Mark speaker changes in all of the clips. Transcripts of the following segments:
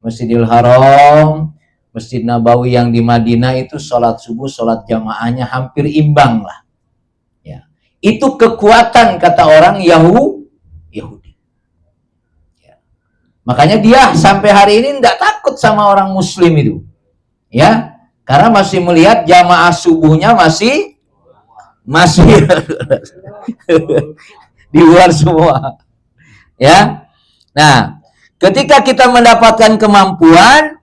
Speaker 1: Masjidil Haram, Masjid Nabawi yang di Madinah itu sholat subuh, sholat jamaahnya hampir imbang lah. Ya. Itu kekuatan kata orang Yahudi. Ya. Makanya dia sampai hari ini tidak takut sama orang Muslim itu. Ya, karena masih melihat jamaah subuhnya masih di luar semua. Ya. Nah, ketika kita mendapatkan kemampuan,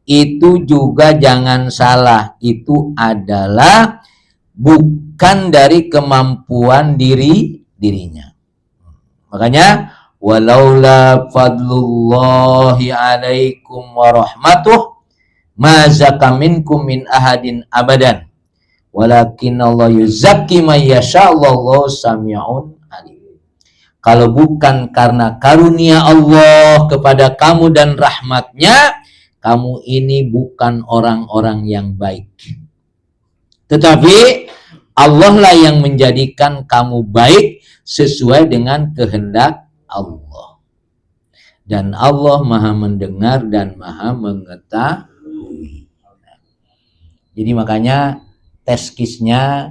Speaker 1: itu juga jangan salah, itu adalah bukan dari kemampuan dirinya. Makanya walaula fadlullahi alaikum warahmatuh ma zaka minkum min ahadin abadan walakin Allah yuzakki may yasha wallahu sami'un alim. Kalau bukan karena karunia Allah kepada kamu dan rahmatnya, kamu ini bukan orang-orang yang baik. Tetapi Allah lah yang menjadikan kamu baik sesuai dengan kehendak Allah. Dan Allah Maha mendengar dan Maha mengetahui. Jadi makanya teskisnya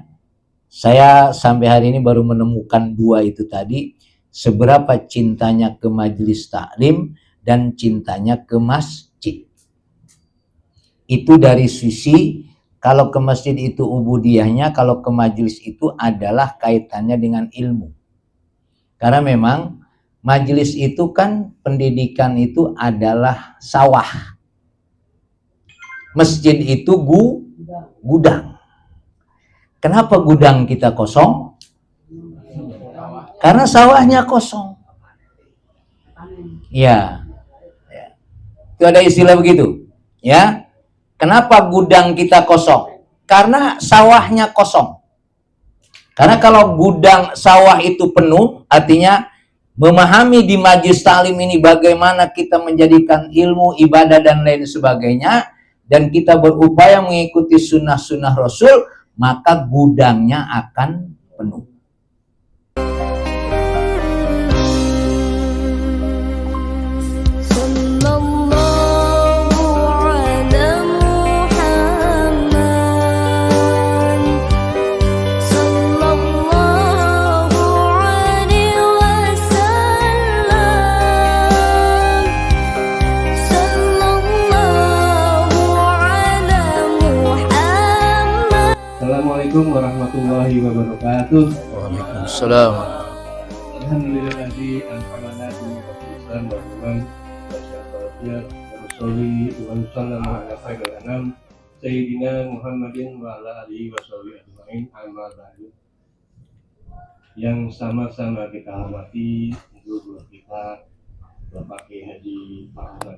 Speaker 1: saya sampai hari ini baru menemukan dua itu tadi. Seberapa cintanya ke majelis taklim dan cintanya ke masjid. Itu dari sisi kalau ke masjid itu ubudiyahnya, kalau ke majelis itu adalah kaitannya dengan ilmu. Karena memang majelis itu kan pendidikan itu adalah sawah. Masjid itu gudang. Kenapa gudang kita kosong? Karena sawahnya kosong. Ya. Itu ada istilah begitu. Ya. Kenapa gudang kita kosong? Karena sawahnya kosong. Karena kalau gudang sawah itu penuh, artinya memahami di majelis taklim ini bagaimana kita menjadikan ilmu, ibadah dan lain sebagainya, dan kita berupaya mengikuti sunnah-sunnah Rasul, maka gudangnya akan penuh.
Speaker 2: Assalamualaikum warahmatullahi wabarakatuh.
Speaker 1: Waalaikumsalam.
Speaker 2: Alhamdulillahilladzi an'amana bi Islam wa iman wa syafa'iyya wa sholli wa sallam ala khairil anam sayyidina Muhammadin wa ala alihi wa sahbihi ajmain amma ba'du. Yang sama-sama kita hormati guru kita Bapak Kiai Haji Muhammad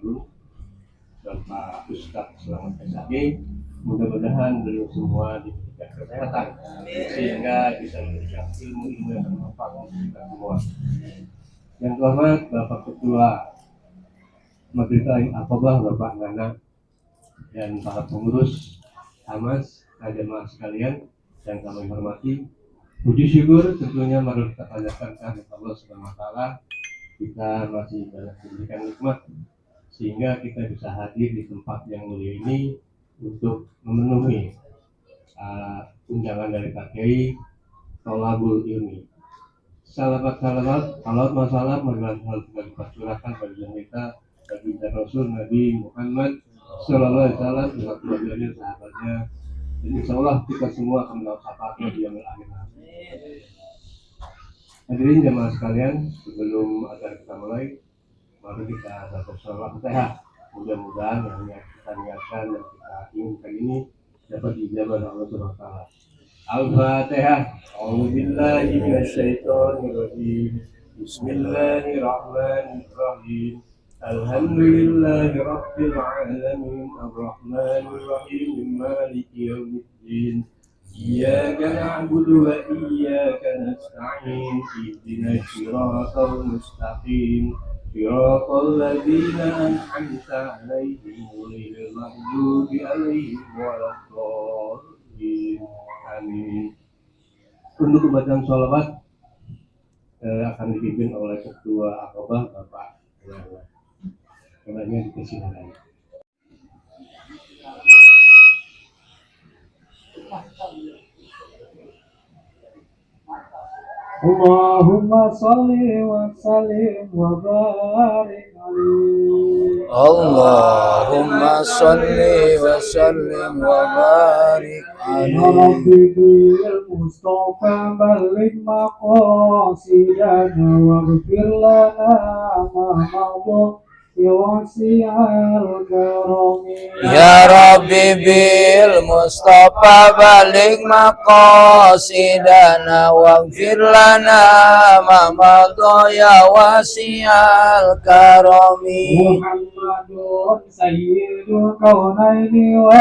Speaker 2: Bapak Ustaz Selamat SAG. Mudah-mudahan beliau semua diberikan kesehatan sehingga bisa memberikan ilmu-ilmu yang bermanfaat untuk kita semua. Yang terhormat Bapak Ketua Majelis Taklim Aqabah Bapak Nana dan para pengurus Hamas, jamaah sekalian yang kami hormati. Puji syukur tentunya mari kita panjatkan kehadirat Allah Subhanahu wa taala. Kita masih banyak diberikan nikmat sehingga kita bisa hadir di tempat yang mulia ini untuk memenuhi undangan dari Pak Kiai Tolabul Ilmi. Salawat, salawat masalah marilah hal kita curahkan pada kita baginda Rasul Nabi Muhammad Sallallahu Alaihi Wasallam dan keluarganya, sahabatnya. Dan insya Allah kita semua akan mendapat syafaatnya di yaumil akhir. Hadirin jemaah sekalian, sebelum acara kita mulai, mari kita baca salawat Fatihah. Mudah-mudahan yang kita niatkan dan kita inginkan ini dapat dijabah oleh Allah Subhanahu wa taala. Al-Fatihah. A'udzubillahi minasyaitonir rajim. Bismillahirrahmanirrahim. Alhamdulillahi rabbil alamin arrahmanir rahim maliki yaumiddin. Iyyaka na'budu wa iyyaka nasta'in. Ihdinas siratal mustaqim. Siratal ladzina an'amta 'alaihim ghairil maghdubi 'alaihim waladdallin. Amin. Untuk pembacaan sholawat akan dipimpin oleh Ketua Aqabah Bapak Karena dikasih lain. Allahumma salli wa sallim wa barik alaihi.
Speaker 1: Allahumma salli wa sallim wa barik
Speaker 2: Ya Rabbi bil Mustafa balik maqasidana waghfir lana ma madha ya wasi'al karami.
Speaker 1: Ya Rabbi bil Mustafa balik maqasidana waghfir lana ma madha ya wasi'al karami.
Speaker 2: Muhammadun sayyidul kaunaini wa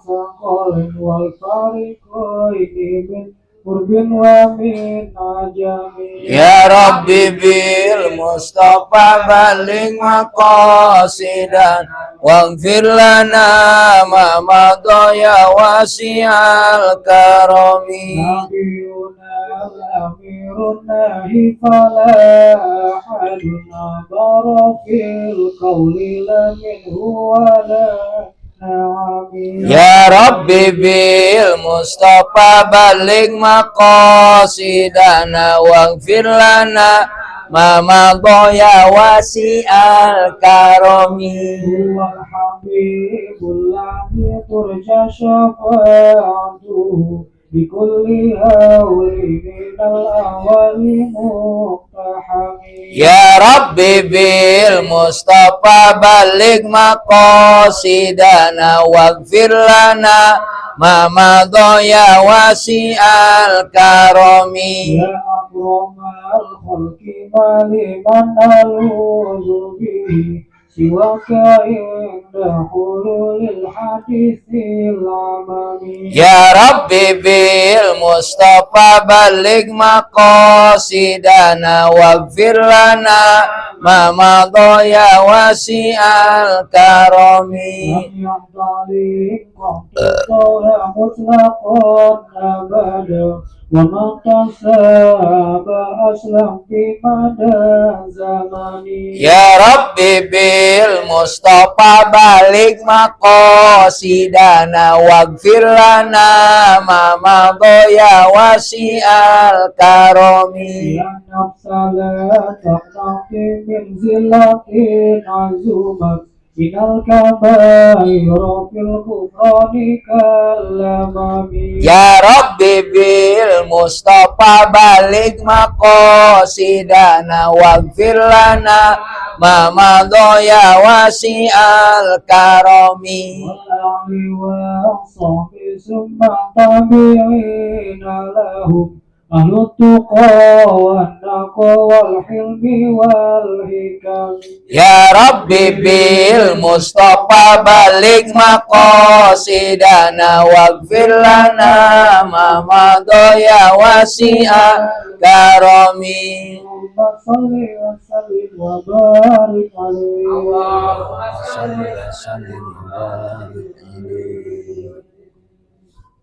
Speaker 2: saqalain wal fariqaini min qurbin wa min ajami.
Speaker 1: Ya Rabbi bil Mustafa balik maqasidan waghfir lana ma madha ya wasi'al karami.
Speaker 2: Nabiyuna al-amirun nahi fala ahadun nadara fil qawli la minhu wa la na'ami.
Speaker 1: Ya Rabbi bil Mustafa balik maqasidana waghfir lana ma madha ya wasi'al karami.
Speaker 2: Huwal habibul ladzi turja syafa'atuhu bikulli hawli minal awali muqtahami.
Speaker 1: Ya Rabbi bil Mustafa balik maqasidana waghfir lana ma madha ya wasi'al karami.
Speaker 2: Ya akramal khalqi maliman aluzu bihi siwaka inda hululil hadithil amami.
Speaker 1: Ya Rabbi bil Mustafa balik maqasidana waghfir lana ma madha ya wasi'al karami.
Speaker 2: Lam yahdali qamtuha mutlaqan abada wa maktasaba aslam fi mada zamani.
Speaker 1: Ya Rabbi bil Mustafa balik maqasidana waghfir lana ma madha ya wasi'al karami.
Speaker 2: Ya nafsa la taqnati min zillatin azumat inal kabaira fil kufrani kalamami.
Speaker 1: Ya Rabbi bil Mustafa balik maqasidana waghfir lana ma madha ya wasi'al karami.
Speaker 2: Wal'ali wa sahbi summa tabi'ina lahum ahlu tuqa wa naqa wal hilmi wal hikami.
Speaker 1: Ya Rabbi bil Mustafa balik maqasidana waghfir lana ma madha ya wasi'al karami.
Speaker 2: Allahumma salli wa sallim wa barik alaihi.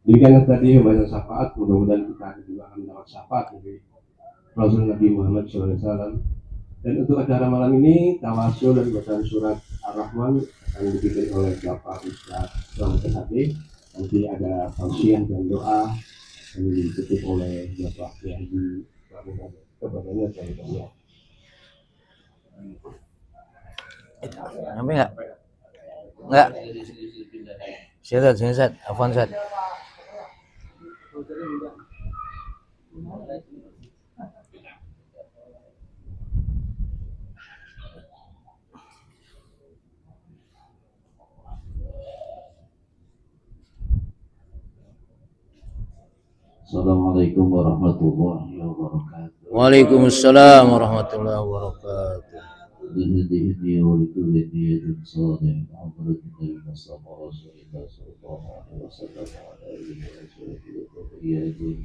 Speaker 2: Demikian tadi bahasa syafaat, mudah-mudahan kita juga akan mendapat syafaat dari Rasul Nabi Muhammad SAW. Dan untuk acara malam ini tawasul dan bacaan surat Ar-Rahman akan dipimpin oleh Bapak Ustaz Selamat Hati. Nanti ada tausiah dan doa yang ditutup oleh Bapak Yahdi kepadanya contohnya.
Speaker 1: Sampai enggak? Enggak. Siap, Ustaz. Afwan, Ustaz.
Speaker 3: Assalamualaikum warahmatullahi wabarakatuh.
Speaker 1: Waalaikumsalam warahmatullahi wabarakatuh.
Speaker 3: Bihadihi wa likulli niyatin salih Muhammad Nabi Mustafa Rasulullah sallallahu alaihi wasallam wa alihi wa sahbihi wa iyyakum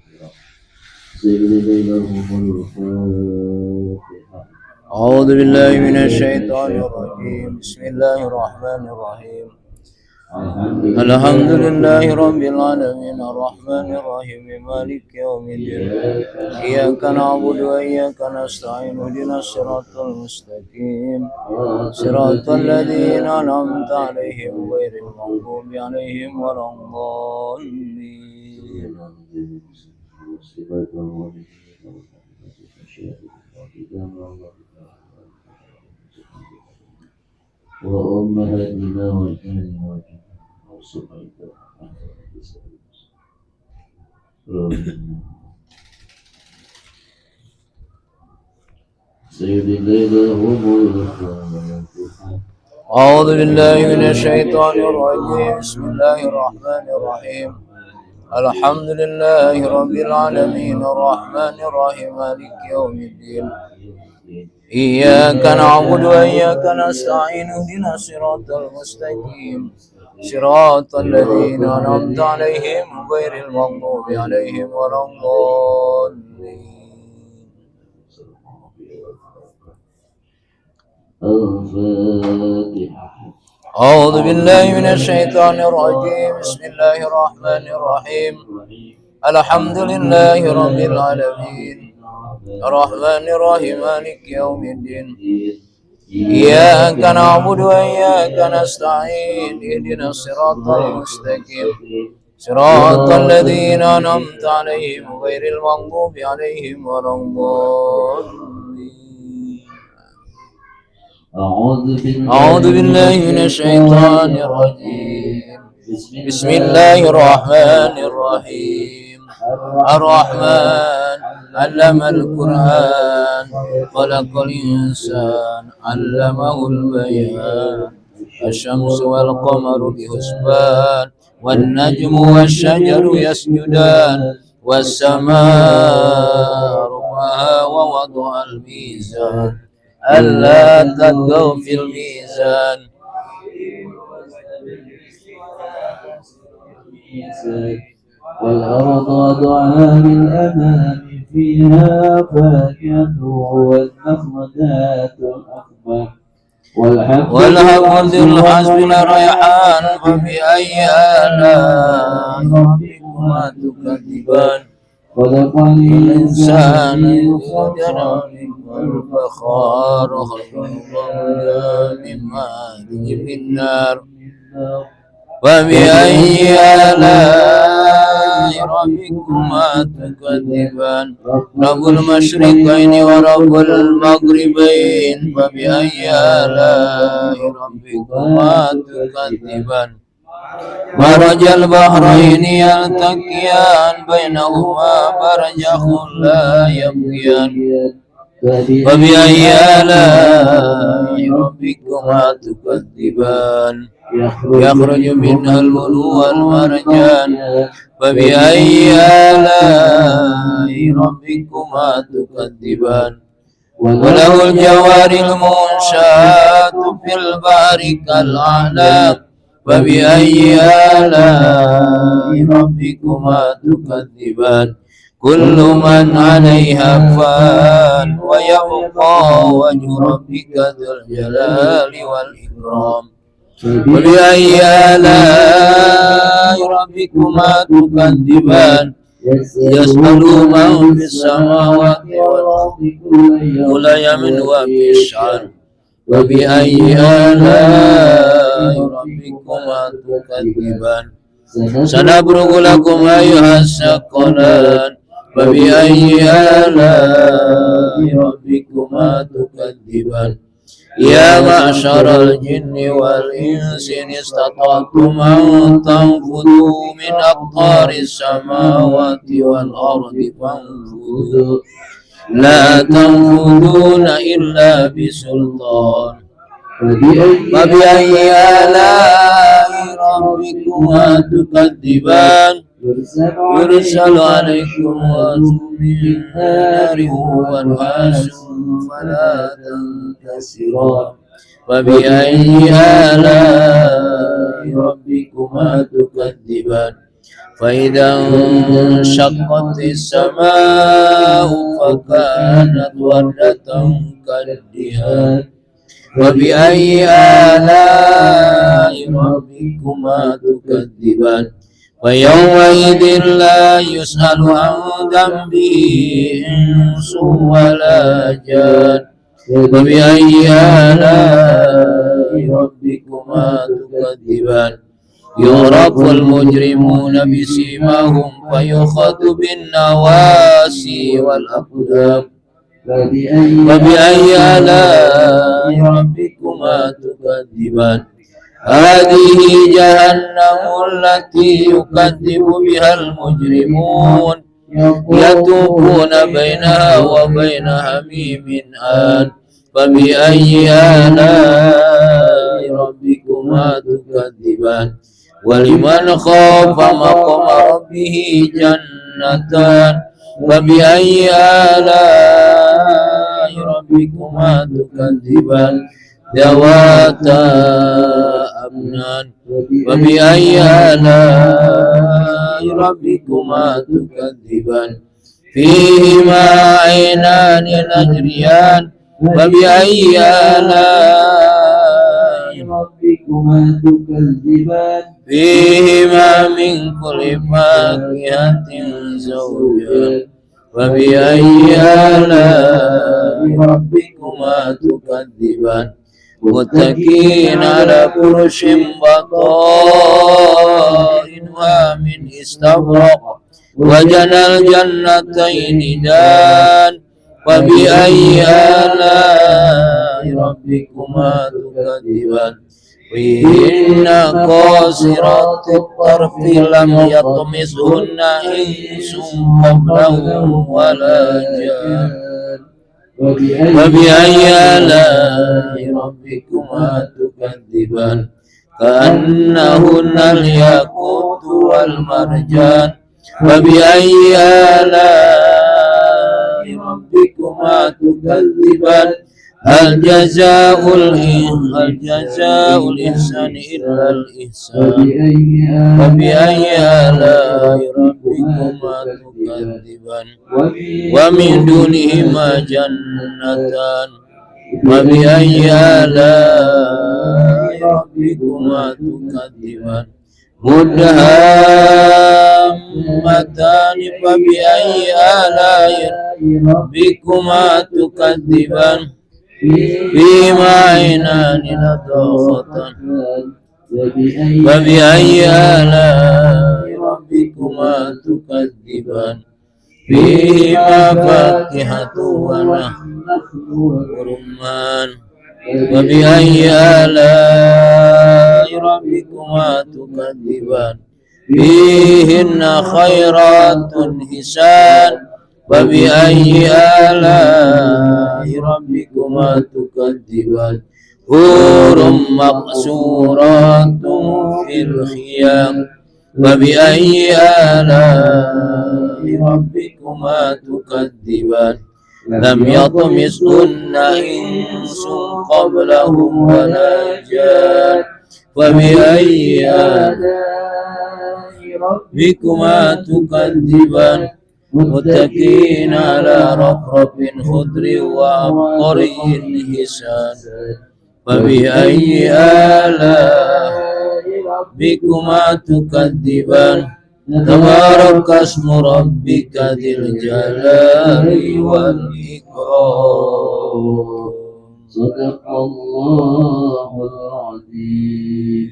Speaker 3: sayyidina Muhammadul Fatihah.
Speaker 1: A'udzu billahi minasy syaithanir rajim. Bismillahirrahmanirrahim. الحمد لله رب العالمين الرحمن الرحيم مالك يوم الدين إياك نعبد وإياك نستعين اهدنا الصراط المستقيم صراط الذين أنعمت عليهم غير المغضوب عليهم ولا الضالين.
Speaker 3: وأمهاتنا وأجدادنا وصحبه سيد الليل
Speaker 1: أعوذ بالله من الشيطان الرجيم بسم الله الرحمن الرحيم الحمد لله رب العالمين الرحمن الرحيم مالك يوم الدين إياك نعبد وإياك نستعين اهدنا الصراط المستقيم صراط الذين أنعمت عليهم غير المغضوب عليهم ولا الضالين.
Speaker 3: الفاتحة.
Speaker 1: أعوذ بالله من الشيطان الرجيم بسم الله الرحمن الرحيم الحمد لله رب العالمين الرحمن الرحيم مالك يوم الدين إياك نعبد وإياك نستعين اهدنا الصراط المستقيم صراط الذين أنعمت عليهم غير المغضوب عليهم ولا الضالين. أعوذ بالله من الشيطان الرجيم بسم الله الرحمن الرحيم الرحمن علم القرآن خلق الإنسان علمه البيان الشمس والقمر بحسبان والنجم والشجر يسجدان والسماء رفعها ووضع الميزان ألا تطغوا في الميزان
Speaker 3: والأرض وضعها للأنام فيها فاكهة والنخل ذات الأكمام
Speaker 1: والحب ذو العصف والريحان فبأي آلاء ربكما تكذبان
Speaker 3: خلق
Speaker 1: الإنسان من والفخار خلق من مارج من نار فبأي آلاء ربكما تكذبان رب المشرقين ورب المغربين فبأي آلاء ربكما تكذبان مرج البحرين يلتقيان بينهما برزخ لا يبغيان فبأي آلاء ربكما تكذبان يخرج منها اللؤلؤ والمرجان فبأي آلاء ربكما تكذبان وله الجوار المنشآت في البحر كالأعلام فبأي آلاء ربكما تكذبان كل من عليها فان ويبقى وجه ربك ذو الجلال والإكرام فبأي آلاء ربكما تكذبان يسأل من في السماوات والأرض كل يوم وفي الشعر فبأي آلاء ربكما تكذبان سنبرق لكم أيها الثقلان فبأي آلاء ربكما تكذبان يا معشر الجن والإنس إن استطعتم أن تنفذوا من أقطار السماوات والأرض فانفذوا لا تنفذون إلا بسلطان فبأي آلاء ربكما تكذبان يرسل عليكم رجل من نار ونحاس فلا تنتصران فبأي آلاء ربكما تكذبان فإذا انشقت السماء فكانت وردة كالدهان فبأي آلاء ربكما ربكما تكذبان فيومئذ لا يسأل عن ذنبه إنس ولا جان فبأي آلاء ربكما تكذبان يعرف المجرمون بسيماهم فيؤخذ بالنواسي والأقدام فبأي آلاء ربكما تكذبان هذه جهنم التي يكذب بها المجرمون يطوفون بينها وبين حميم آن فبأي آلاء ربكما تكذبان ولمن خاف مقام ربه جنتان فبأي آلاء ربكما تكذبان ذواتا أفنان فبأي آلاء ربكما تكذبان فيهما عينان تجريان فبأي آلاء ربكما تكذبان فيهما من كل فاكهة زوجان فبأي آلاء ربكما تكذبان متكئين على فرش بطائنها من استبرق وجنى الجنتين دان فبأي آلاء ربكما تكذبان فيهن قاصرات الطرف لم يطمثهن إنس قبلهم ولا جان فبأي آلاء ربكما تكذبان كأنهن الياقوت والمرجان فبأي آلاء ربكما تكذبان هل جزاء الإحسان إلا الإحسان فبأي آلاء ربكما تكذبان ومن دونهما جنتان فبأي آلاء ربكما تكذبان مدهامتان فبأي آلاء ربكما تكذبان فيهما عينان نضاختان فبأي آلاء ربكما تكذبان فيهما فاكهة ونخل ورمان فبأي آلاء ربكما تكذبان فيهن خيرات حسان فبأي آلاء ربكما تكذبان حور مقصورات في الخيام فبأي آلاء ربكما تكذبان لم يطمثهن إنس قبلهم ولا جان فبأي آلاء ربكما تكذبان متكئين على رفرف خضر وعبقري حسان فبأي آلاء ربكما تكذبان تبارك اسم ربك ذي الجلال والإكرام صدق الله العظيم.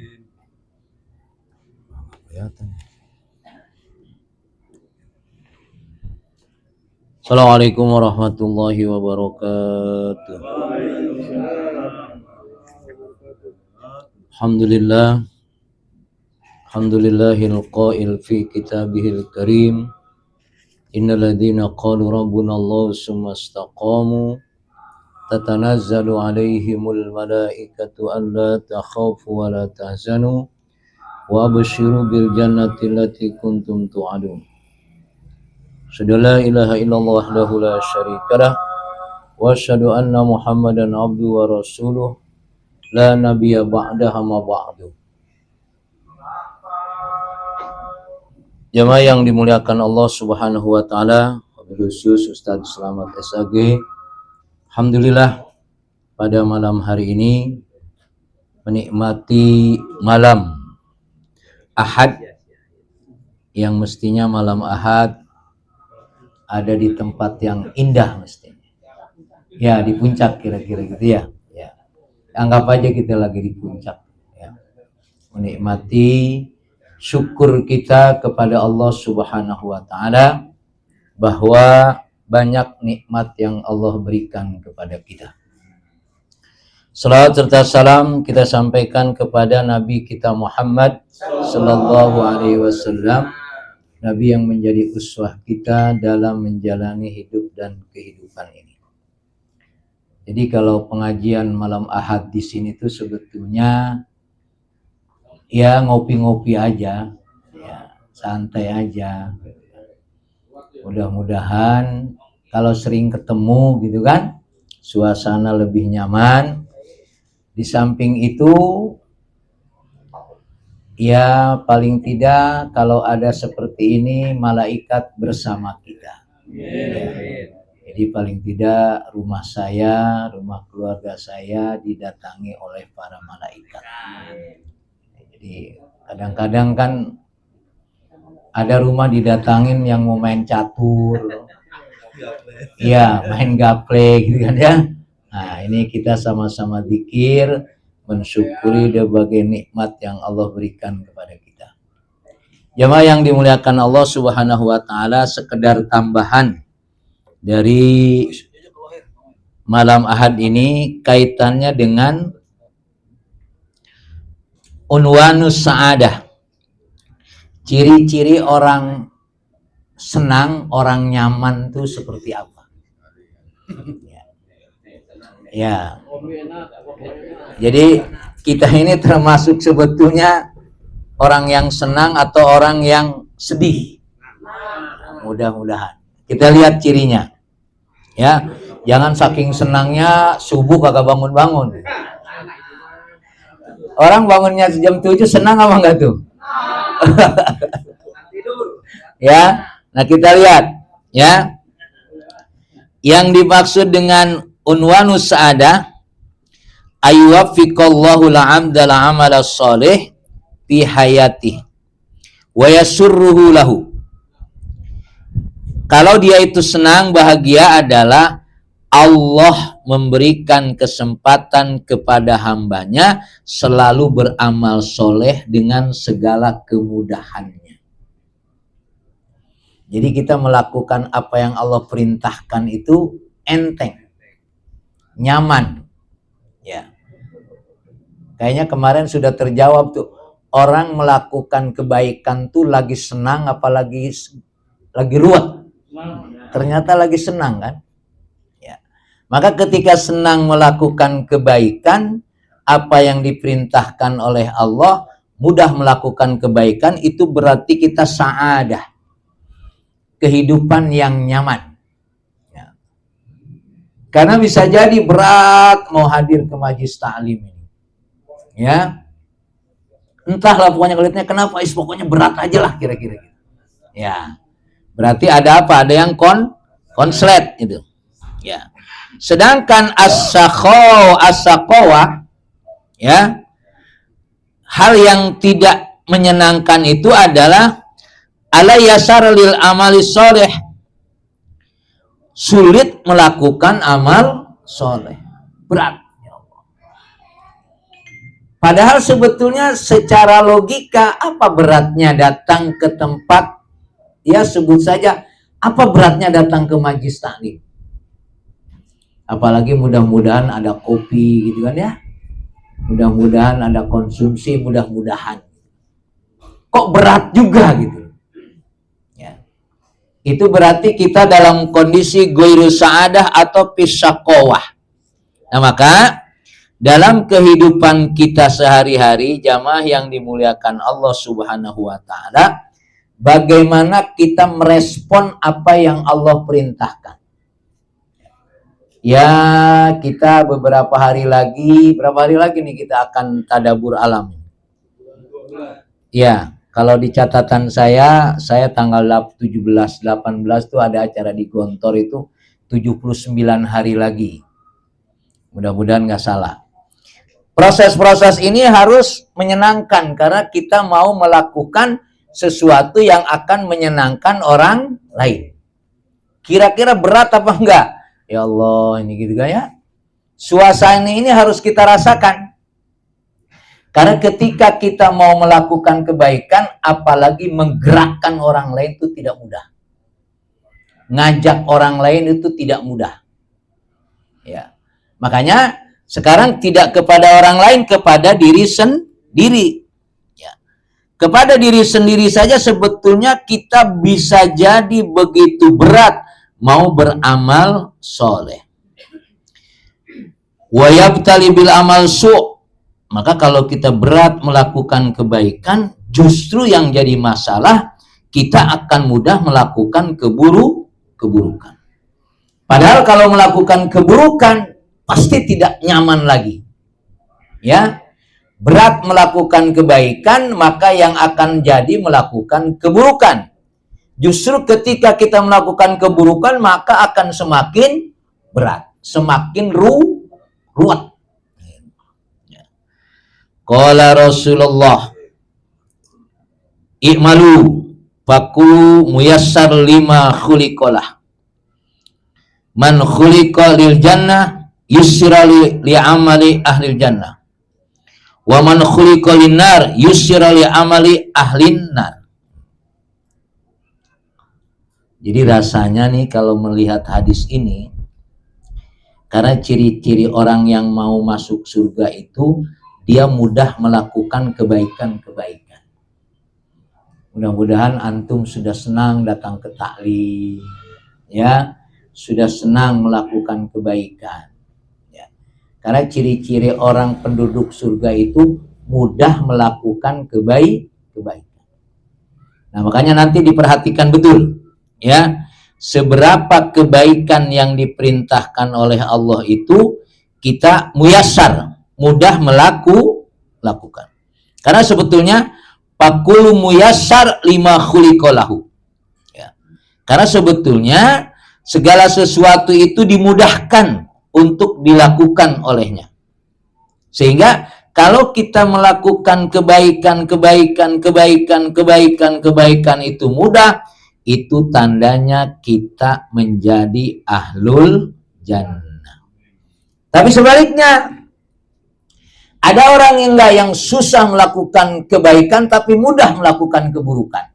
Speaker 1: Assalamualaikum warahmatullahi wabarakatuh. Alhamdulillah. Alhamdulillahil qail fi kitabihil karim. Innal ladzina qalu rabbuna Allah summa istaqamu tatanazzalu alaihimul malaikatu alla takhafu wa la tahzanu wa abshiru bil jannati allati kuntum tu'adun. Asyhadu la ilaha illallah wahdahu la syarikalah wa asyhadu anna Muhammadan abduhu wa rasuluh la nabiyya ba'dahu ma ba'du. Jamaah yang dimuliakan Allah Subhanahu wa taala, wabil khusus Ustaz Slamet SAG. Alhamdulillah pada malam hari ini menikmati malam Ahad yang mestinya malam Ahad ada di tempat yang indah mestinya. Ya, di puncak kira-kira gitu ya. Ya. Anggap aja kita lagi di puncak ya. Menikmati syukur kita kepada Allah Subhanahu wa taala bahwa banyak nikmat yang Allah berikan kepada kita. Salawat serta salam kita sampaikan kepada Nabi kita Muhammad sallallahu alaihi wasallam, Nabi yang menjadi uswah kita dalam menjalani hidup dan kehidupan ini. Jadi kalau pengajian malam Ahad di sini tuh sebetulnya ya ngopi-ngopi aja, ya santai aja. Mudah-mudahan kalau sering ketemu gitu kan, suasana lebih nyaman. Di samping itu, ya paling tidak kalau ada seperti ini malaikat bersama kita. Ya. Jadi paling tidak rumah saya, rumah keluarga saya didatangi oleh para malaikat. Jadi kadang-kadang kan ada rumah didatangin yang mau main catur, ya main gaple gitu kan ya. Nah ini kita sama-sama zikir, mensyukuri berbagai nikmat yang Allah berikan kepada kita. Jamaah yang dimuliakan Allah Subhanahu wa taala, sekedar tambahan dari malam Ahad ini kaitannya dengan unwanus sa'adah. Ciri-ciri orang senang, orang nyaman itu seperti apa? Ya. Jadi kita ini termasuk sebetulnya orang yang senang atau orang yang sedih. Mudah-mudahan. Kita lihat cirinya. Ya, jangan saking senangnya subuh kagak bangun-bangun. Orang bangunnya jam 7 senang apa enggak tuh? Ya, nah kita lihat ya. Yang dimaksud dengan unwanus sa'adah ayyuwaffiqallahu la'amda la'amala sholih fi hayatih wa yasurruhu lahu. Kalau dia itu senang, bahagia adalah Allah memberikan kesempatan kepada hambanya selalu beramal soleh dengan segala kemudahannya. Jadi kita melakukan apa yang Allah perintahkan itu enteng, nyaman. Ya. Kayaknya kemarin sudah terjawab tuh. Orang melakukan kebaikan tuh lagi senang apalagi lagi ruwet. Ternyata lagi senang kan? Ya. Maka ketika senang melakukan kebaikan, apa yang diperintahkan oleh Allah, mudah melakukan kebaikan, itu berarti kita sa'adah. Kehidupan yang nyaman. Ya. Karena bisa jadi berat mau hadir ke majlis ta'lim ini. Ya. Entahlah pokoknya kulitnya kenapa, pokoknya berat aja lah kira-kira. Ya. Berarti ada apa? Ada yang konslet itu. Ya. Sedangkan as-sakhawa ya. Hal yang tidak menyenangkan itu adalah ala yasar lil amali sholih. Sulit melakukan amal soleh. Berat. Padahal sebetulnya secara logika apa beratnya datang ke tempat, ya sebut saja, apa beratnya datang ke majlis taklim? Apalagi mudah-mudahan ada kopi gitu kan ya. Mudah-mudahan ada konsumsi, mudah-mudahan. Kok berat juga gitu. Ya. Itu berarti kita dalam kondisi ghairu sa'adah atau fisyaqawah. Nah maka dalam kehidupan kita sehari-hari, jamaah yang dimuliakan Allah Subhanahu wa taala, bagaimana kita merespon apa yang Allah perintahkan. Ya, kita berapa hari lagi nih kita akan tadabbur alam. Ya, kalau di catatan saya tanggal 17, 18 tuh ada acara di Gontor itu 79 hari lagi. Mudah-mudahan nggak salah. Proses-proses ini harus menyenangkan karena kita mau melakukan sesuatu yang akan menyenangkan orang lain. Kira-kira berat apa enggak? Ya Allah, ini gitu ya. Suasana ini harus kita rasakan. Karena ketika kita mau melakukan kebaikan, apalagi menggerakkan orang lain itu tidak mudah. Ngajak orang lain itu tidak mudah. Ya. Makanya sekarang tidak kepada orang lain, kepada diri sendiri. Ya. Kepada diri sendiri saja sebetulnya kita bisa jadi begitu berat mau beramal soleh. Wa yabtali bil amal su'. Maka kalau kita berat melakukan kebaikan, justru yang jadi masalah, kita akan mudah melakukan keburukan. Padahal kalau melakukan keburukan, pasti tidak nyaman lagi. Ya, berat melakukan kebaikan, maka yang akan jadi melakukan keburukan. Justru ketika kita melakukan keburukan, maka akan semakin berat, semakin ruwet. Qala Rasulullah, i'malu fakulu muyassar lima khuliqalah. Man khuliqa lil jannah yusra li amali ahli jannah. Wa man khuliqa lin nar yusra li amali ahlin nar. Jadi rasanya nih kalau melihat hadis ini, karena ciri-ciri orang yang mau masuk surga itu dia mudah melakukan kebaikan-kebaikan. Mudah-mudahan antum sudah senang datang ke taklim, ya, sudah senang melakukan kebaikan. Ya. Karena ciri-ciri orang penduduk surga itu mudah melakukan kebaikan. Nah, makanya nanti diperhatikan betul, ya, seberapa kebaikan yang diperintahkan oleh Allah itu kita muyassar, mudah melakukan. Karena sebetulnya pakulu muyassar lima khuliqalahu. Ya. Karena sebetulnya segala sesuatu itu dimudahkan untuk dilakukan olehnya. Sehingga kalau kita melakukan kebaikan itu mudah, itu tandanya kita menjadi ahlul jannah. Tapi sebaliknya, ada orang yang susah melakukan kebaikan tapi mudah melakukan keburukan.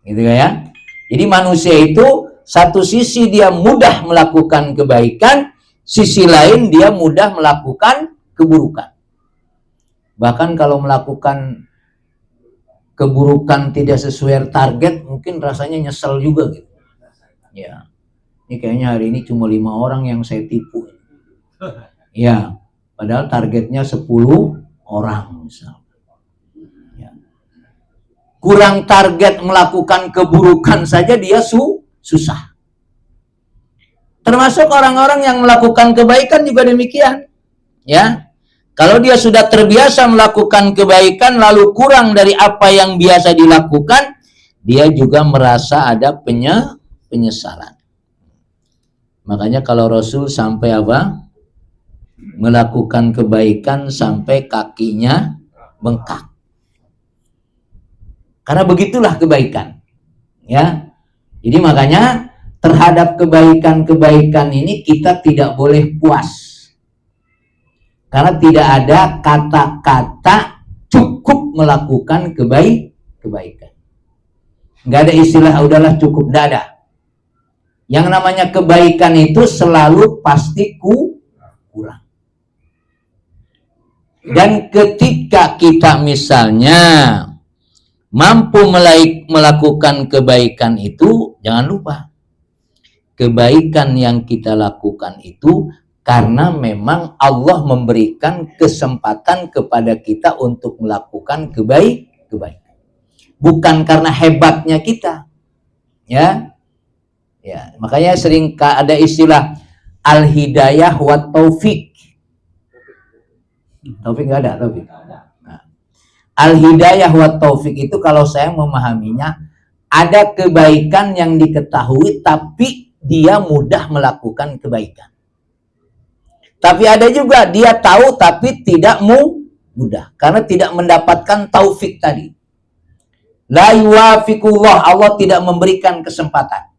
Speaker 1: Gitu ya. Jadi manusia itu satu sisi dia mudah melakukan kebaikan, sisi lain dia mudah melakukan keburukan. Bahkan kalau melakukan keburukan tidak sesuai target, mungkin rasanya nyesel juga gitu. Ya. Ini kayaknya hari ini cuma 5 orang yang saya tipu. Ya. Padahal targetnya 10 orang misalnya. Ya. Kurang target melakukan keburukan saja dia susah. Termasuk orang-orang yang melakukan kebaikan juga demikian. Ya. Kalau dia sudah terbiasa melakukan kebaikan lalu kurang dari apa yang biasa dilakukan, dia juga merasa ada penyesalan. Makanya kalau Rasul sampai apa? Melakukan kebaikan sampai kakinya bengkak. Karena begitulah kebaikan. Ya. Jadi makanya terhadap kebaikan-kebaikan ini kita tidak boleh puas. Karena tidak ada kata-kata cukup melakukan kebaikan. Nggak ada istilah udahlah cukup dada. Yang namanya kebaikan itu selalu pasti kurang. Dan ketika kita misalnya mampu melakukan kebaikan itu, jangan lupa kebaikan yang kita lakukan itu karena memang Allah memberikan kesempatan kepada kita untuk melakukan kebaikan. Bukan karena hebatnya kita. Ya. Ya, makanya sering ada istilah al-hidayah wa taufik. Taufik nggak ada, Taufik. Nah, al-hidayah wa taufik itu kalau saya memahaminya ada kebaikan yang diketahui tapi dia mudah melakukan kebaikan. Tapi ada juga dia tahu tapi tidak mudah karena tidak mendapatkan taufik tadi. La yuwafiqullah, Allah tidak memberikan kesempatan.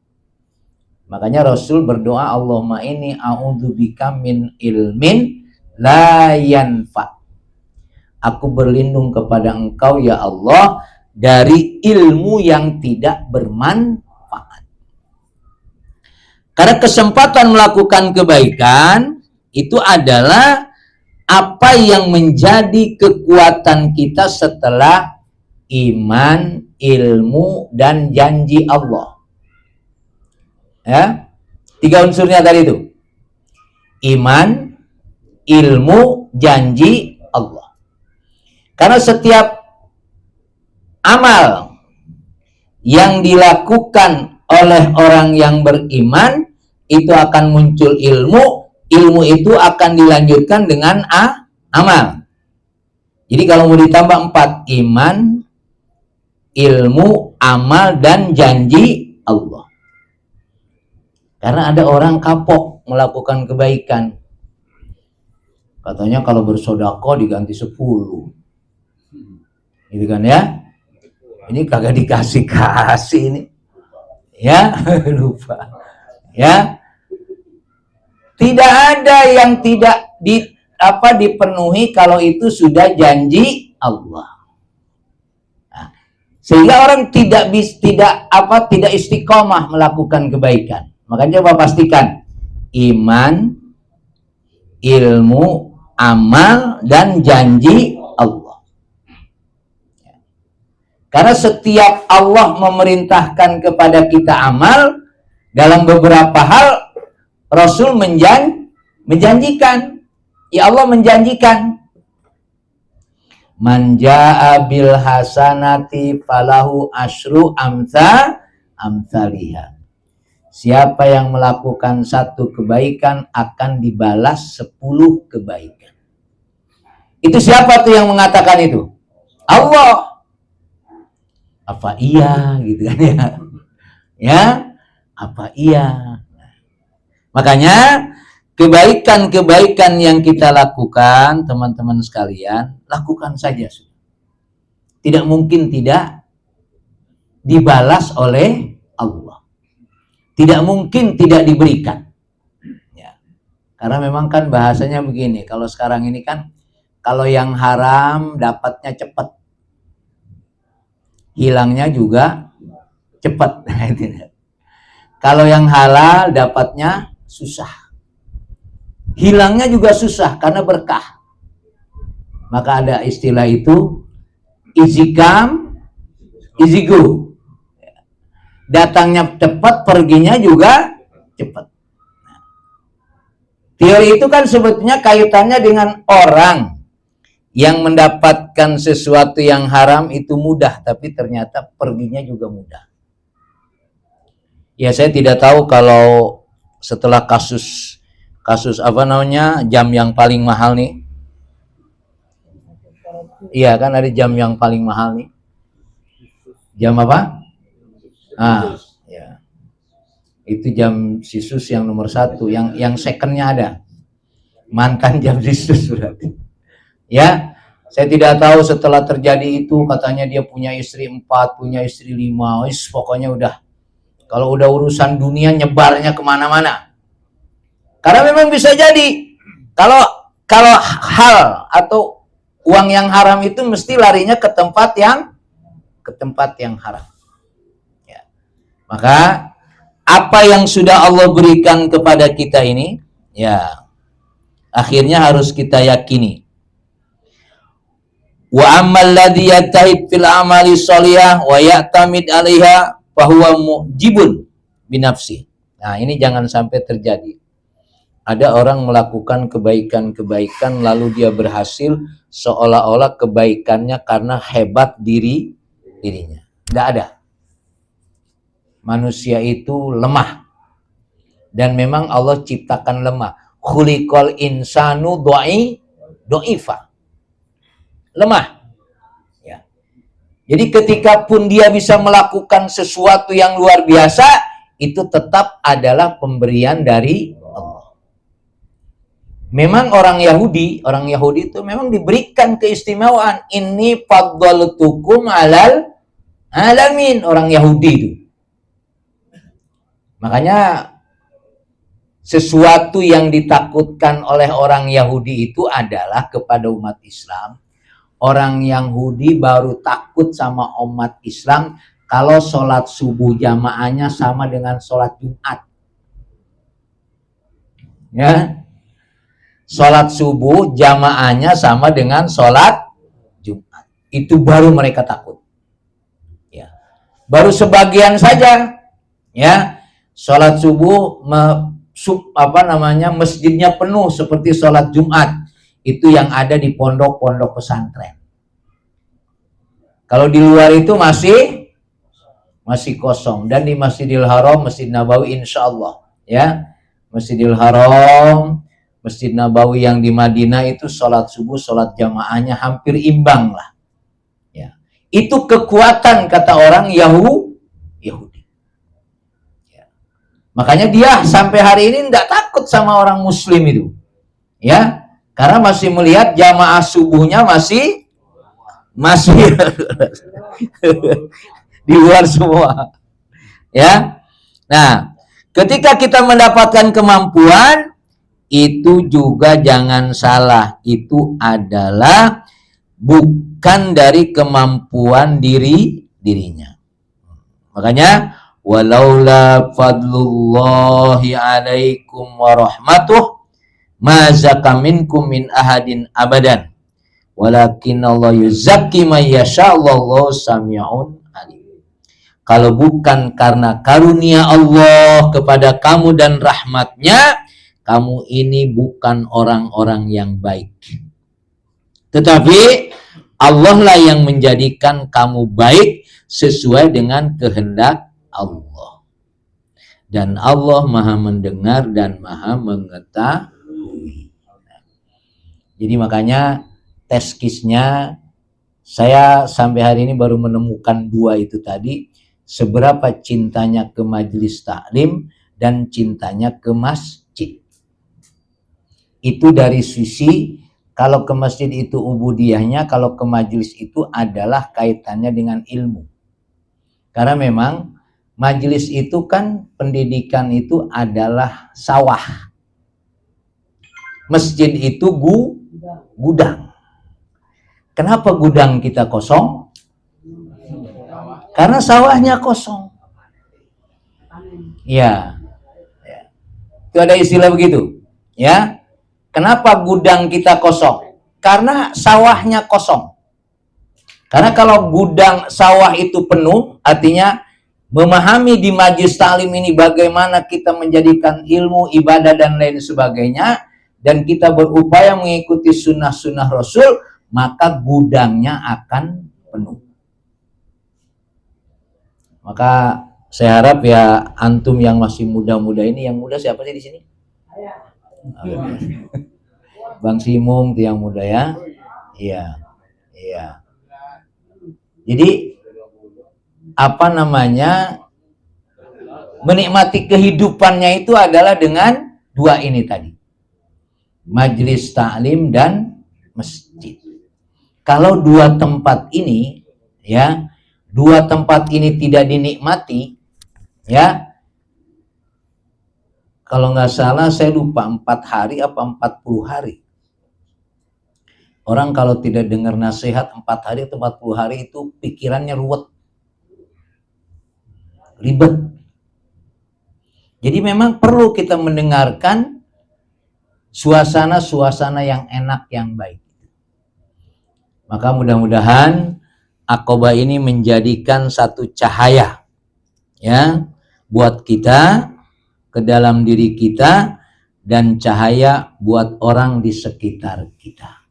Speaker 1: Makanya Rasul berdoa, Allahumma inni a'udzubika min ilmin la yanfa. Aku berlindung kepada Engkau ya Allah dari ilmu yang tidak bermanfaat. Karena kesempatan melakukan kebaikan itu adalah apa yang menjadi kekuatan kita setelah iman, ilmu, dan janji Allah. Ya, 3 unsurnya tadi itu. Iman, ilmu, janji Allah. Karena setiap amal yang dilakukan oleh orang yang beriman itu akan muncul ilmu, ilmu itu akan dilanjutkan dengan amal. Jadi kalau mau ditambah 4, iman, ilmu, amal, dan janji Allah. Karena ada orang kapok melakukan kebaikan. Katanya kalau bersedekah diganti 10. Gitu kan ya? Ini kagak dikasih-kasih ini. Ya, lupa. Ya. Tidak ada yang tidak dipenuhi kalau itu sudah janji Allah. Sehingga orang tidak istiqomah melakukan kebaikan. Makanya coba pastikan iman, ilmu, amal, dan janji Allah. Karena setiap Allah memerintahkan kepada kita amal, dalam beberapa hal Rasul menjanjikan. Ya Allah menjanjikan. Man jaa bil hasanati falahu asyru amsalihha. Siapa yang melakukan 1 kebaikan akan dibalas 10 kebaikan. Itu siapa tuh yang mengatakan itu? Allah. Apa iya gitu kan ya? Ya, apa iya? Makanya kebaikan-kebaikan yang kita lakukan, teman-teman sekalian, lakukan saja. Tidak mungkin tidak dibalas oleh Allah. Tidak mungkin tidak diberikan. Ya. Karena memang kan bahasanya begini, kalau sekarang ini kan, kalau yang haram dapatnya cepat. Hilangnya juga cepat. Kalau yang halal dapatnya susah. Hilangnya juga susah karena berkah. Maka ada istilah itu easy come, easy go. Datangnya cepat, perginya juga cepat. Teori itu kan sebetulnya kaitannya dengan orang yang mendapatkan sesuatu yang haram itu mudah, tapi ternyata perginya juga mudah. Ya, saya tidak tahu kalau setelah kasus jam yang paling mahal nih. Iya kan ada jam yang paling mahal nih. Jam apa? Ya. Itu jam Sisus yang nomor 1, yang secondnya ada. Mantan jam Sisus berarti. Ya, saya tidak tahu setelah terjadi itu katanya dia punya istri 4, punya istri 5. Pokoknya udah. Kalau udah urusan dunia nyebarnya kemana-mana. Karena memang bisa jadi kalau hal atau uang yang haram itu mesti larinya ke tempat yang haram. Ya. Maka apa yang sudah Allah berikan kepada kita ini, ya akhirnya harus kita yakini. Wa ammal ladzi yatahid fil amali sholihah wa ya'tamid 'alaiha fa huwa mujibun binafsi. Nah, ini jangan sampai terjadi. Ada orang melakukan kebaikan-kebaikan lalu dia berhasil seolah-olah kebaikannya karena hebat dirinya. Tidak ada. Manusia itu lemah. Dan memang Allah ciptakan lemah. Khuliqal insanu dha'ifa. Lemah. Ya. Jadi ketika pun dia bisa melakukan sesuatu yang luar biasa, itu tetap adalah pemberian dari Allah. memang orang Yahudi itu memang diberikan keistimewaan. Inni faddaltukum alal alamin, orang Yahudi itu. Makanya sesuatu yang ditakutkan oleh orang Yahudi itu adalah kepada umat Islam. Orang Yahudi baru takut sama umat Islam kalau sholat subuh jamaahnya sama dengan sholat Jumat. Ya, sholat subuh jamaahnya sama dengan sholat Jumat. Itu baru mereka takut. Ya, baru sebagian saja. Ya, sholat subuh masjidnya penuh seperti sholat Jumat. Itu yang ada di pondok-pondok pesantren. Kalau di luar itu masih kosong. Dan di Masjidil Haram, Masjid Nabawi insya Allah. Ya, Masjidil Haram, Masjid Nabawi yang di Madinah itu sholat subuh, sholat jamaahnya hampir imbang lah. Ya, itu kekuatan kata orang Yahudi. Ya. Makanya dia sampai hari ini tidak takut sama orang Muslim itu. Ya, karena masih melihat jamaah subuhnya masih di luar semua. Ya. Nah, ketika kita mendapatkan kemampuan, itu juga jangan salah, itu adalah bukan dari kemampuan dirinya. Makanya walaula fadlullahi alaikum warahmatuh ma zaka minkum min ahadin abadan walakin Allah yuzakki may yasha wallahu sami'un alim. Kalau bukan karena karunia Allah kepada kamu dan rahmatnya, kamu ini bukan orang-orang yang baik. Tetapi Allah lah yang menjadikan kamu baik sesuai dengan kehendak Allah. Dan Allah Maha mendengar dan Maha mengetahui. Jadi makanya teskisnya saya sampai hari ini baru menemukan dua itu tadi. Seberapa cintanya ke majelis taklim dan cintanya ke masjid. Itu dari sisi kalau ke masjid itu ubudiyahnya, kalau ke majelis itu adalah kaitannya dengan ilmu. Karena memang majelis itu kan pendidikan itu adalah sawah. Masjid itu gudang. Kenapa gudang kita kosong? Karena sawahnya kosong. Ya. Itu ada istilah begitu. Ya. Kenapa gudang kita kosong? Karena sawahnya kosong. Karena kalau gudang sawah itu penuh, artinya memahami di majelis taklim ini bagaimana kita menjadikan ilmu, ibadah, dan lain sebagainya, dan kita berupaya mengikuti sunnah-sunnah Rasul, maka gudangnya akan penuh. Maka saya harap ya antum yang masih muda-muda ini, yang muda siapa sih di sini? Bang Simung itu yang muda ya. Iya. Jadi menikmati kehidupannya itu adalah dengan dua ini tadi. Majelis taklim dan masjid. Kalau dua tempat ini tidak dinikmati, ya, kalau nggak salah saya lupa 4 hari apa 40 hari. Orang kalau tidak dengar nasihat 4 hari atau 40 hari itu pikirannya ribet. Jadi memang perlu kita mendengarkan suasana-suasana yang enak, yang baik. Maka mudah-mudahan Aqobah ini menjadikan satu cahaya ya buat kita, ke dalam diri kita, dan cahaya buat orang di sekitar kita.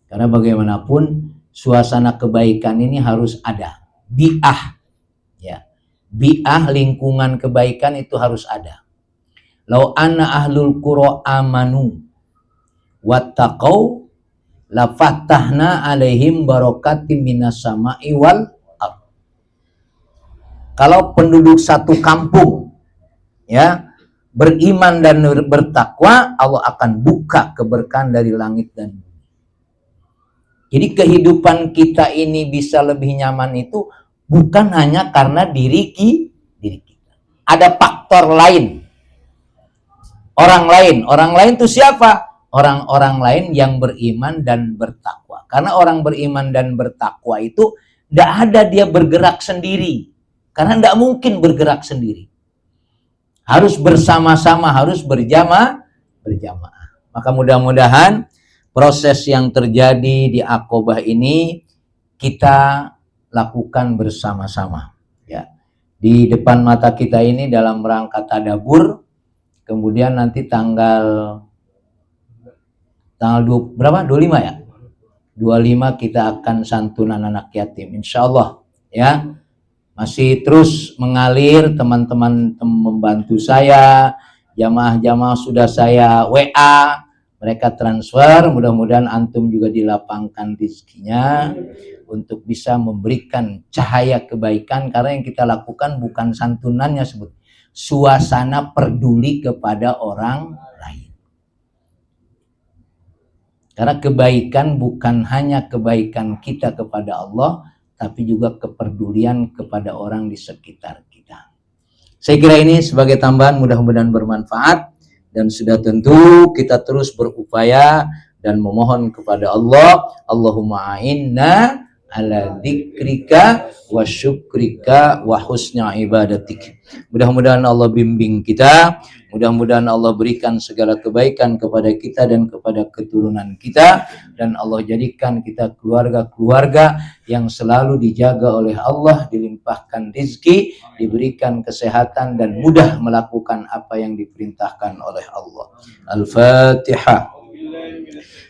Speaker 1: Karena bagaimanapun suasana kebaikan ini harus ada. Bi'ah ya. Bi'ah, lingkungan kebaikan itu harus ada. Lau anna ahlul qura amanu wattaqau la fatahna alaihim barakatim minas sama'i wal ardh. Kalau penduduk satu kampung ya beriman dan bertakwa, Allah akan buka keberkahan dari langit dan bumi. Jadi kehidupan kita ini bisa lebih nyaman itu bukan hanya karena diri kita. Ada faktor lain. Orang lain itu siapa? Orang-orang lain yang beriman dan bertakwa. Karena orang beriman dan bertakwa itu tidak ada dia bergerak sendiri. Karena tidak mungkin bergerak sendiri. Harus bersama-sama, harus berjamaah. Maka mudah-mudahan proses yang terjadi di Aqobah ini kita lakukan bersama-sama. Ya. Di depan mata kita ini dalam rangka tadabur, kemudian nanti tanggal 25 ya? 25 kita akan santunan anak yatim, insya Allah ya. Masih terus mengalir, teman-teman membantu saya, jamaah-jamaah sudah saya WA, mereka transfer, mudah-mudahan antum juga dilapangkan rezekinya untuk bisa memberikan cahaya kebaikan, karena yang kita lakukan bukan santunannya, sebut suasana peduli kepada orang lain. Karena kebaikan bukan hanya kebaikan kita kepada Allah, tapi juga kepedulian kepada orang di sekitar kita. Saya kira ini sebagai tambahan mudah-mudahan bermanfaat, dan sudah tentu kita terus berupaya dan memohon kepada Allah, Allahumma a'inna ala dzikrika wa syukrika wa husna ibadatik. Mudah-mudahan Allah bimbing kita, mudah-mudahan Allah berikan segala kebaikan kepada kita dan kepada keturunan kita, dan Allah jadikan kita keluarga-keluarga yang selalu dijaga oleh Allah, dilimpahkan rezeki, diberikan kesehatan dan mudah melakukan apa yang diperintahkan oleh Allah. Al-Fatihah.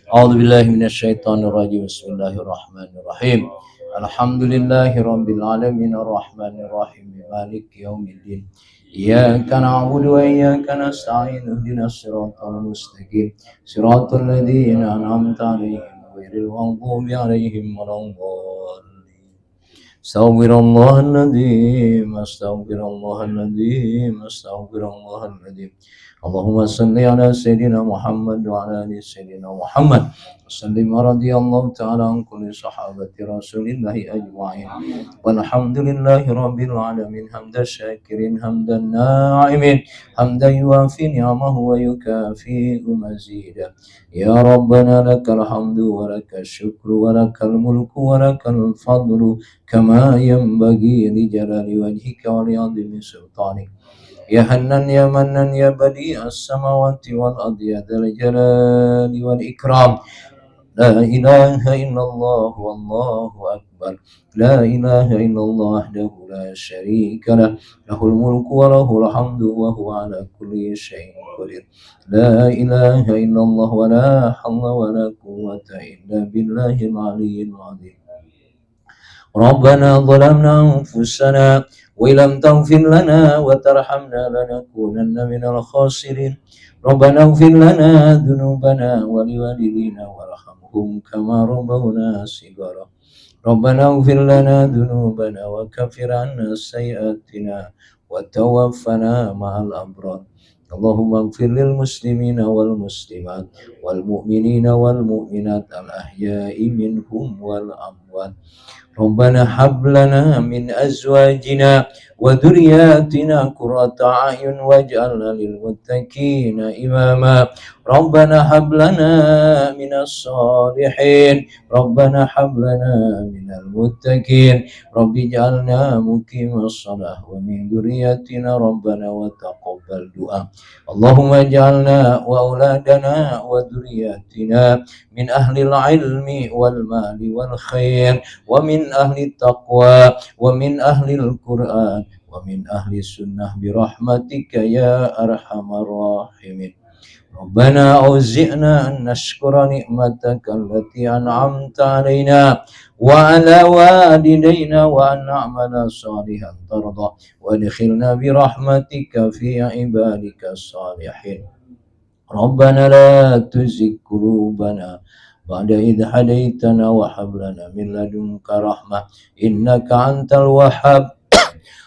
Speaker 1: A'udzubillahi minasyaitonirrajim. Bismillahirrahmanirrahim. Alhamdulillahirabbil alamin arrahmanir rahim maliki yaumiddin. Iyyaka na'budu wa iyyaka nasta'in ihdinas siratal mustaqim siratal ladzina an'amta 'alaihim ghairil maghdubi 'alaihim waladdallin. Astaghfirullahaladzim. Allahumma salli ala Sayyidina Muhammad wa ala ali Sayyidina Muhammad. Sallim radhiyallahu ta'ala an kulli sahabati Rasulillahi ajma'in. Walhamdulillahi rabbil alamin. Hamdan syakirin, hamdan na'imin, hamdan yuafi ni'amahu wa yukafi'u mazida. Ya Rabbana lakal hamdu wa lakal syukru wa lakal mulku wa lakal fadlu kama yanbaghi li jalali wajhika wa li 'azimi sultanik. Ya Hannan ya Mannan ya Badi'as samawati wal ardi ya dzal jalali wal ikram. La ilaha illallah wallahu akbar. La ilaha illallah wahdahu la syarika lah. Lahul mulku wa lahul hamdu wa huwa ala kulli syai'in qadir. La ilaha illallah wa la hawla wa la quwwata illa billahil aliyyil azim. Rabbana zalamna anfusana wa lam taghfir lana wa tarhamna lanakunanna minal khasirin. Rabbana ighfir lana dhunubana wa liwalidina warhamhum kama rabbawna shighara. Rabbana ighfir lana dhunubana wa kaffir 'anna sayyi'atina wa tawaffana ma'al abrar. Allahumma ighfir lil muslimina wal muslimat wal mu'minina wal mu'minat al ahya'i minhum wal amwat. Rabbana hab lana min azwajina wa dhurriyyatina qurrata a'yun waj'alna lil muttaqina imama. Rabbana hab lana minas salihin. Rabbana hab lana minal muttaqin. Rabbi ij'alna muqimas shalah wa min dhurriyyatina rabbana wa taqabbal du'a. Allahumma ij'alna wa auladana wa dhurriyyatina min ahlil ilmi wal mali wal khair wa min ahli taqwa wa min ahli al-Qur'an wa min ahli sunnah birahmatika ya arhamar rahimin. Rabbana auzi'na an nashkura ni'mataka allati an'amta 'alaina wa 'ala walidayna wa an na'mala salihan tarda wa adkhilna birahmatika fi ibadika salihin. Rabbana la tuzigh qulubana ba'da idh hadaytana wa hab lana min ladunka rahmah innaka antal wahhab.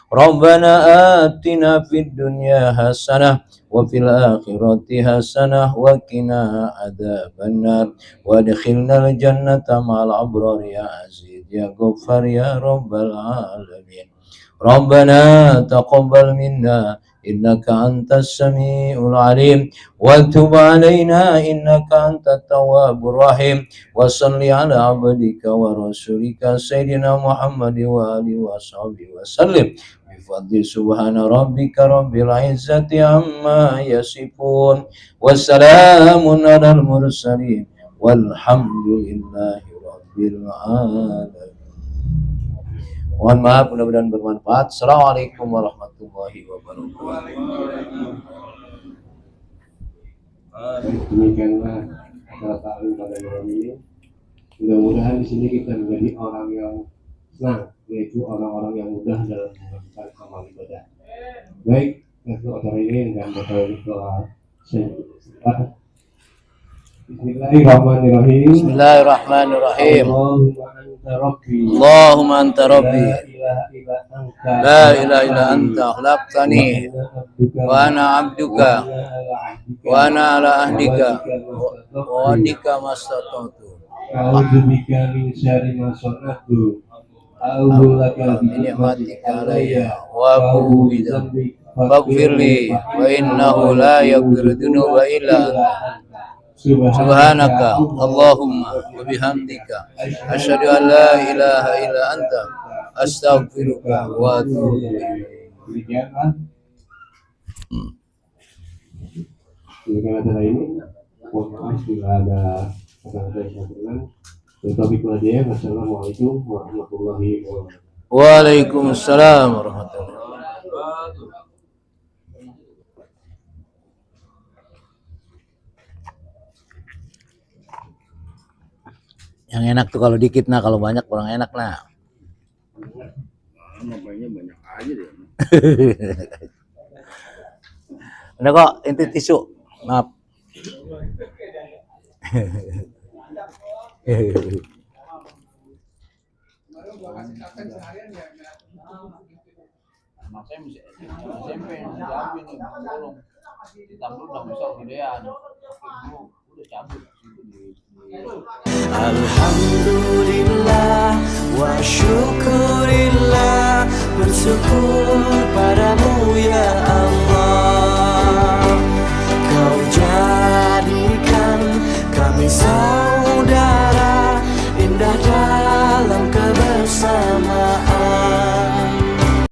Speaker 1: Rabbana atina fid dunya hasanah wa fil akhirati hasanah wa qina adzabannar wa adkhilnal jannata ma'al abrar ya aziz ya ghaffar ya rabbal alamin. Rabbana taqabbal minna innaka antas samiul alim wa tub alaina innaka antat tawwabur rahim wa salli ala abdika wa rasulika sayyidina Muhammad wa alihi wa sahbihi wa sallim bi fadli subhana rabbika rabbil izzati amma yasifun wa salamun alal mursalin walhamdulillahi rabbil alamin. Mohon maaf, mudah-mudahan bermanfaat. Assalamualaikum warahmatullahi wabarakatuh.
Speaker 2: Demikianlah acara ta'lim pada malam ini. Mudah-mudahan di sini kita menjadi orang yang senang, yaitu orang-orang yang mudah dalam melakukan amal ibadah. Baik, untuk acara ini dan bakal doa saya. Bismillahirrahmanirrahim.
Speaker 1: Bismillahirrahmanirrahim.
Speaker 2: Allahumma anta rabbi.
Speaker 1: La ilaha illa anta khalaqtani wa ana abduka wa ana ala ahdika wa wa'dika mastata'tu.
Speaker 2: A'udzu bika min syarri ma sana'tu. A'udzu laka
Speaker 1: bi ni'matika alayya wa abu bi dzambi faghfirli wa innahu la yaghfiru dzunuba illa anta. Subhanaka Allahumma wa bihamdika asyhadu an la ilaha illa anta astaghfiruka wa atubu ilaik.
Speaker 2: Demikian acara ini. Mohon maaf bila ada kata-kata yang kurang. Topik pelajaran. Wassalamualaikum warahmatullahi wabarakatuh.
Speaker 1: Waalaikumsalam warahmatullahi wabarakatuh. Yang enak tuh kalau dikit, nah kalau banyak kurang enak, nah.
Speaker 4: Namanya banyak aja deh.
Speaker 1: Ada kok, inti tisu, maaf.
Speaker 4: Saya bisa SMP Jambi nih bolong. Ditambah udah besar gedean. Udah cabut Alhamdulillah wa syukurillah.